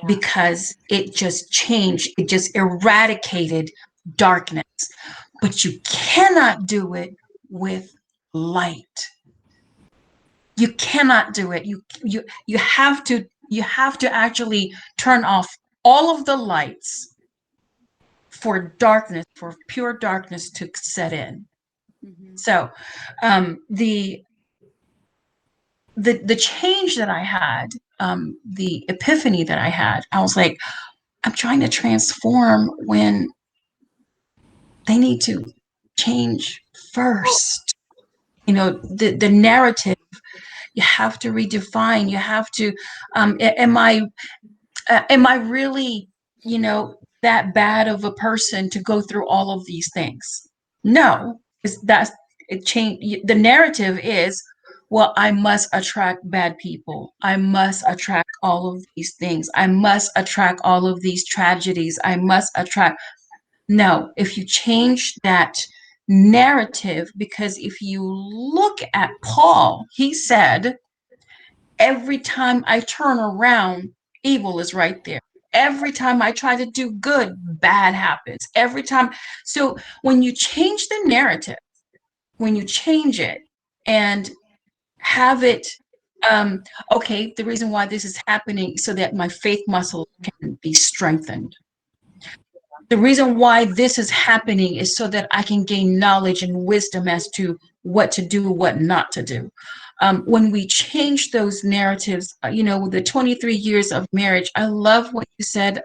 because it just changed. It just eradicated darkness. But you cannot do it with light. You cannot do it. You have to actually turn off all of the lights for darkness, for pure darkness to set in. So the change that I had, the epiphany that I had, I was like, I'm trying to transform when they need to change first. You know, the narrative, you have to redefine, you have to, am I really, you know, that bad of a person to go through all of these things? No, because that's it. Change the narrative is, well, I must attract bad people. I must attract all of these things. I must attract all of these tragedies. I must attract. No, if you change that narrative, because if you look at Paul, he said, every time I turn around, evil is right there. Every time I try to do good, bad happens. Every time. So when you change the narrative, when you change it and have it, okay, the reason why this is happening so that my faith muscle can be strengthened. The reason why this is happening is so that I can gain knowledge and wisdom as to what to do, what not to do. When we change those narratives, you know, the 23 years of marriage, I love what you said,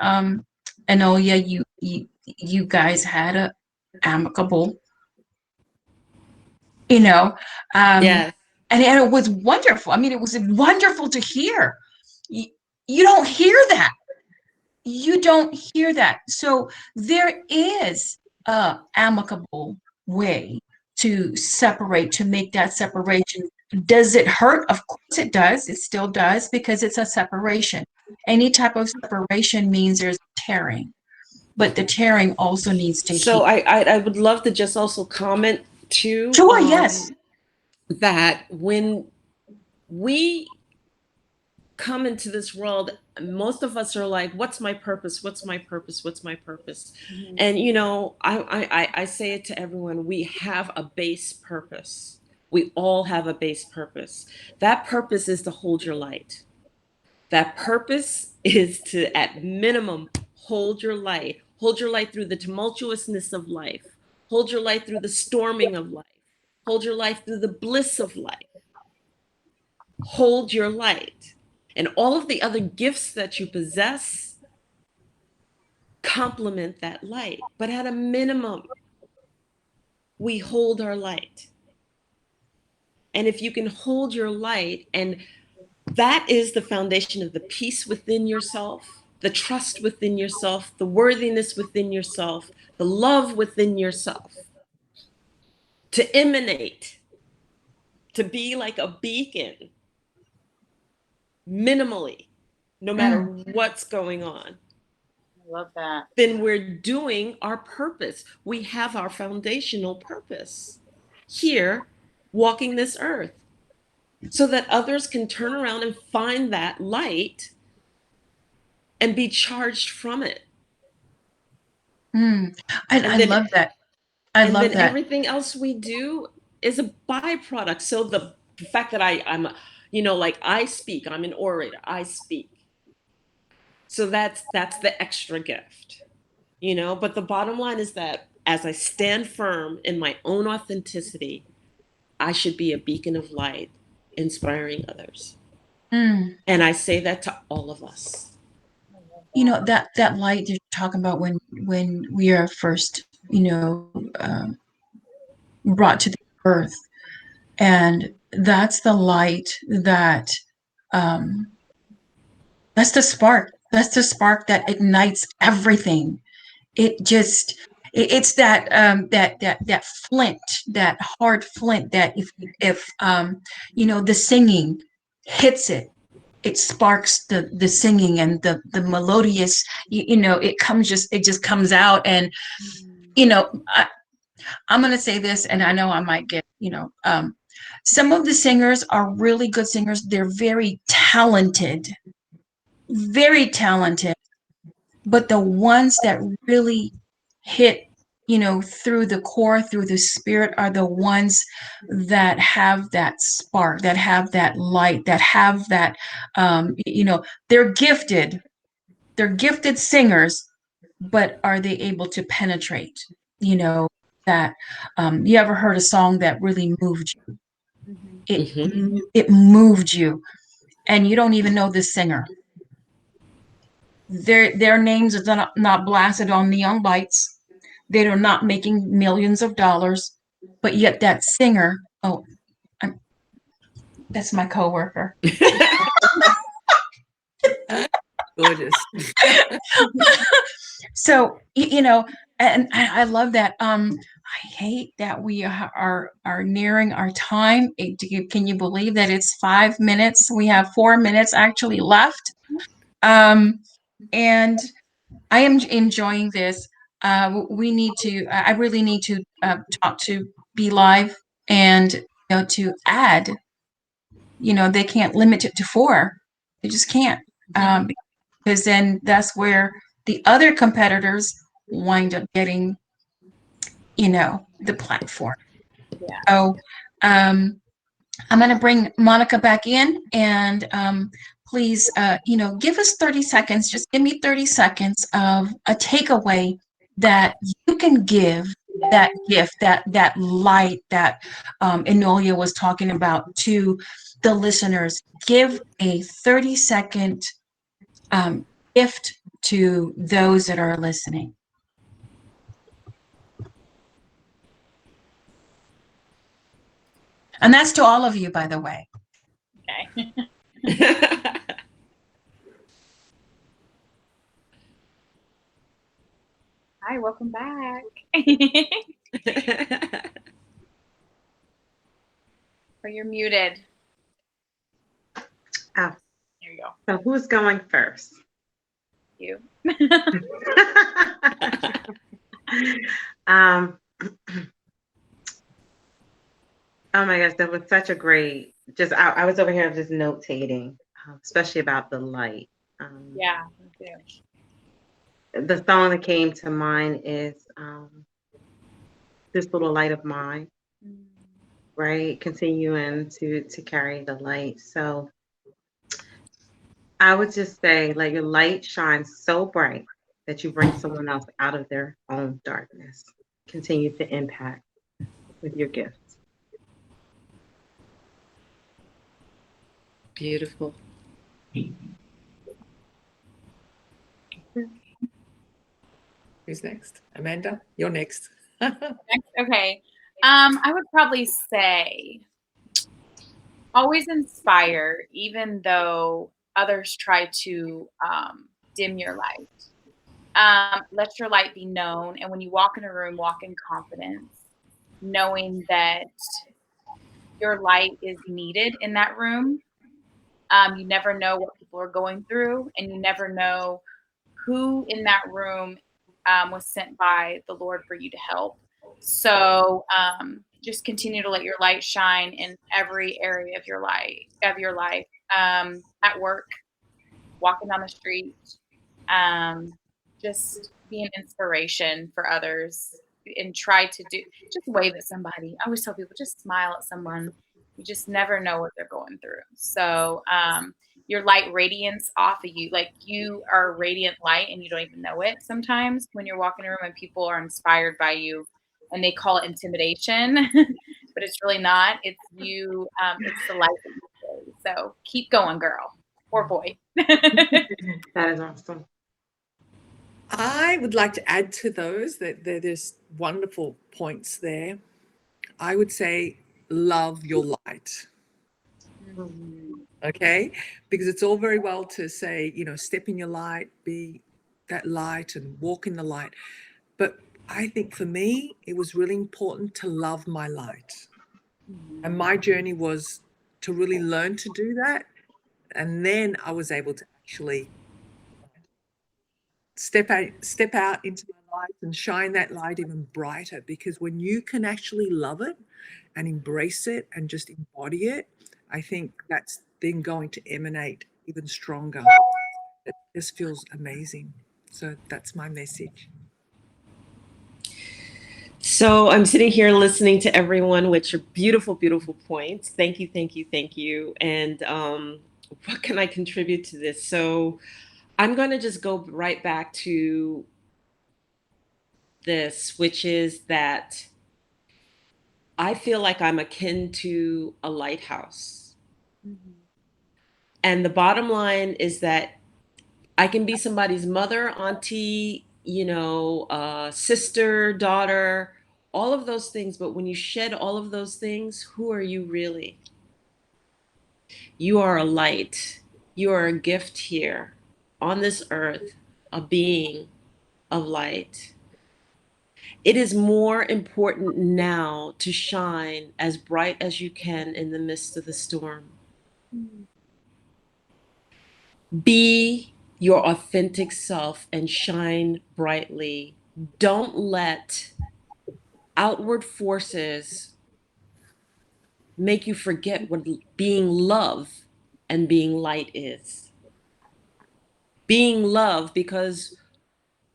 Enolia, you guys had a amicable, you know, Yes. and it was wonderful. I mean, it was wonderful to hear. You, you don't hear that. You don't hear that. So there is a amicable way to separate, to make that separation. Does it hurt? Of course it does. It still does, because it's a separation. Any type of separation means there's tearing, but the tearing also needs to heal. So I would love to just also comment too, Sure, yes. that when we come into this world, most of us are like, what's my purpose, what's my purpose, what's my purpose? And you know, I say it to everyone, we have a base purpose. We all have a base purpose. That purpose is to hold your light. That purpose is to, at minimum, hold your light. Hold your light through the tumultuousness of life. Hold your light through the storming of life. Hold your life through the bliss of life. Hold your light. And all of the other gifts that you possess complement that light. But at a minimum, we hold our light. And if you can hold your light, and that is the foundation of the peace within yourself, the trust within yourself, the worthiness within yourself, the love within yourself, to emanate, to be like a beacon, minimally, no matter what's going on. I love that. Then we're doing our purpose. We have our foundational purpose here, walking this earth, so that others can turn around and find that light and be charged from it. I love that. I and love then that. everything else we do is a byproduct. So the fact that I'm, you know, like I speak, I'm an orator, I speak. So that's the extra gift, you know. But the bottom line is that as I stand firm in my own authenticity, I should be a beacon of light, inspiring others. And I say that to all of us. You know, that light you're talking about, when we are first, you know, brought to the earth, and that's the light that, um, that's the spark. That's the spark that ignites everything. It just, it's that, that flint, that hard flint, that if you know, the singing hits it, it sparks the singing, and the melodious, you know, it just comes out. And you know, I'm going to say this, and I know I might get, you know, some of the singers are really good singers. They're very talented, but the ones that really hit, you know, through the core, through the spirit, are the ones that have that spark, that have that light, that have that, you know, they're gifted, they're gifted singers, but are they able to penetrate? You know, that you ever heard a song that really moved you? It moved you, and you don't even know the singer. Their names are not blasted on neon lights. They are not making millions of dollars, but yet that singer, oh, that's my coworker. Gorgeous. So you know, and I love that. I hate that we are nearing our time. Can you believe that it's 5 minutes? We have 4 minutes actually left. And I am enjoying this. We need to. I really need to talk to Be Live and to add. They can't limit it to 4. They just can't. Because then that's where the other competitors wind up getting, the platform. Yeah. So I'm going to bring Monica back in, and please, give us 30 seconds. Just give me 30 seconds of a takeaway that you can give, that gift, that light that Enolia was talking about to the listeners. Give a 30-second gift to those that are listening. And that's to all of you, by the way. Okay. Hi, welcome back. Or you're muted. Oh, There you go. so who's going first? You. um, oh my gosh, that was such a great. I was over here just notating, especially about the light. Yeah, me too. The song that came to mind is "This Little Light of Mine." Right, continuing to carry the light. So I would just say, let your light shine so bright that you bring someone else out of their own darkness. Continue to impact with your gifts. Beautiful. Who's next? Amanda, you're next. Okay. I would probably say always inspire, even though others try to dim your light. Let your light be known. And when you walk in a room, walk in confidence, knowing that your light is needed in that room. You never know what people are going through, and you never know who in that room was sent by the Lord for you to help. So just continue to let your light shine in every area of your life. At work, walking down the street, just be an inspiration for others, and try to just wave at somebody. I always tell people, just smile at someone. You just never know what they're going through. So your light radiance off of you, like you are a radiant light and you don't even know it sometimes when you're walking in a room and people are inspired by you, and they call it intimidation, but it's really not. It's you. It's the light that you carry. So keep going, girl or boy. That is awesome. I would like to add to those that there's wonderful points there. I would say love your light. Okay, because it's all very well to say, step in your light, be that light and walk in the light. But I think for me, it was really important to love my light. And my journey was to really learn to do that. And then I was able to actually step out into my light and shine that light even brighter. Because when you can actually love it and embrace it and just embody it, I think that's then going to emanate even stronger. It just feels amazing. So that's my message. So I'm sitting here listening to everyone, which are beautiful, beautiful points. Thank you, thank you, thank you. And what can I contribute to this? So I'm going to just go right back to this, which is that I feel like I'm akin to a lighthouse. And the bottom line is that I can be somebody's mother, auntie, sister, daughter, all of those things. But when you shed all of those things, who are you really? You are a light. You are a gift here on this earth, a being of light. It is more important now to shine as bright as you can in the midst of the storm. Be your authentic self and shine brightly. Don't let outward forces make you forget what being love and being light is. Being love, because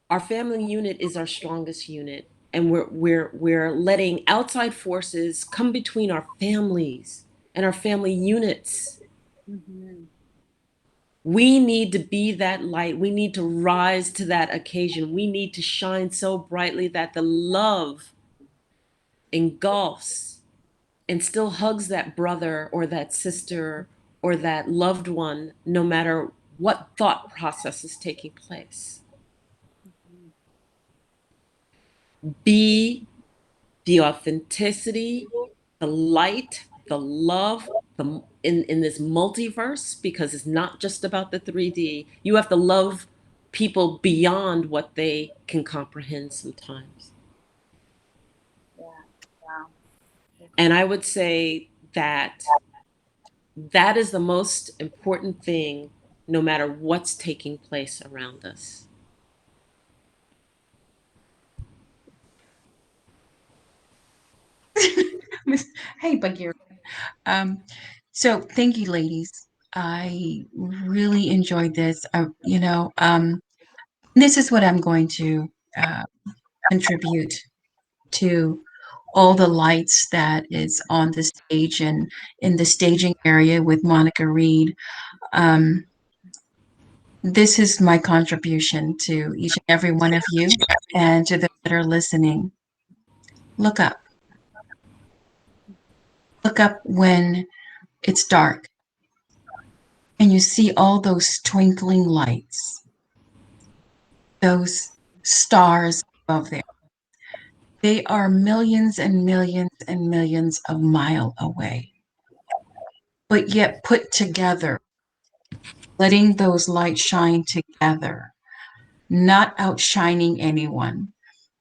our family unit is our strongest unit, and we're letting outside forces come between our families and our family units. We need to be that light. We need to rise to that occasion. We need to shine so brightly that the love engulfs and still hugs that brother or that sister or that loved one, no matter what thought process is taking place. Be the authenticity, the light, the love, in this multiverse, because it's not just about the 3D. You have to love people beyond what they can comprehend sometimes. Yeah. Wow. And I would say that that is the most important thing, no matter what's taking place around us. Hey, Bagheera. So thank you, ladies. I really enjoyed this. This is what I'm going to uh, contribute to all the lights that is on the stage and in the staging area with Monica Reed. Um, this is my contribution to each and every one of you and to those that are listening. Look up. Look up when it's dark and you see all those twinkling lights, those stars above there. They are millions and millions and millions of miles away, but yet put together, letting those lights shine together, not outshining anyone,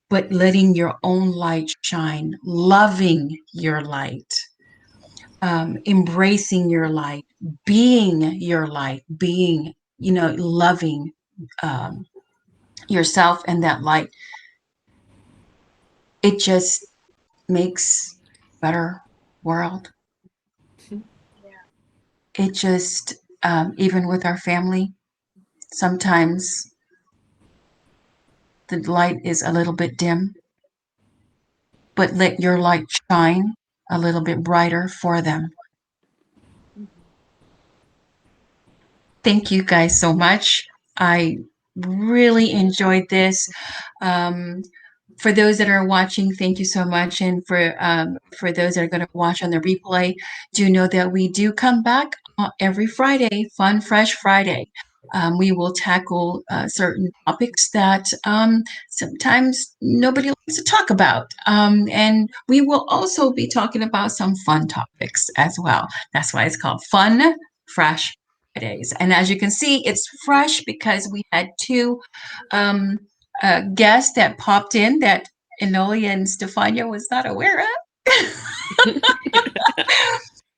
but letting your own light shine, loving your light, embracing your light, being, loving um, yourself and that light. It just makes better world. It just, even with our family, sometimes the light is a little bit dim, but let your light shine a little bit brighter for them. Thank you guys so much. I really enjoyed this. Um, for those that are watching, thank you so much. And for those that are going to watch on the replay, do know that we do come back every Friday, Fun Fresh Friday. We will tackle certain topics that sometimes nobody likes to talk about. And we will also be talking about some fun topics as well. That's why it's called Fun Fresh Fridays. And as you can see, it's fresh because we had two guests that popped in that Enolia and Stefania was not aware of.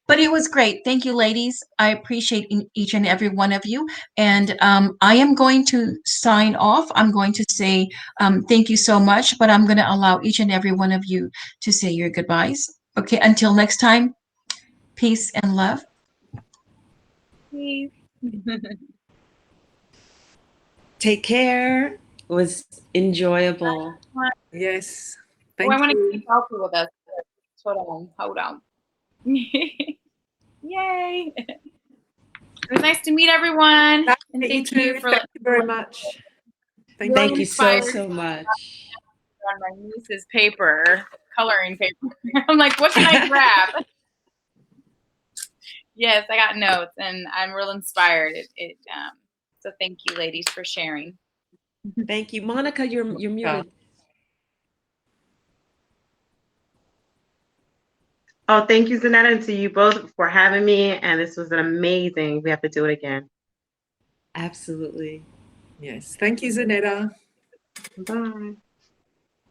But it was great. Thank you, ladies. I appreciate each and every one of you. And I am going to sign off. I'm going to say thank you so much, but I'm going to allow each and every one of you to say your goodbyes. Okay, until next time, peace and love. Peace. Take care. It was enjoyable. Yes. I Thank want to you. keep healthy with us. Hold on. Yay. It was nice to meet everyone. And You thank too. you for Thank you very much. Thank Thank you. you so, inspired so much. on my niece's paper, coloring paper. I'm like, what can I grab? Yes, I got notes, and I'm real inspired. So thank you, ladies, for sharing. Thank you. Monica, you're muted. Oh, thank you, Zaneta, and to you both for having me. And this was amazing. We have to do it again. Absolutely. Yes. Thank you, Zaneta. Bye. Bye.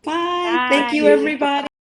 Bye. Thank you, everybody.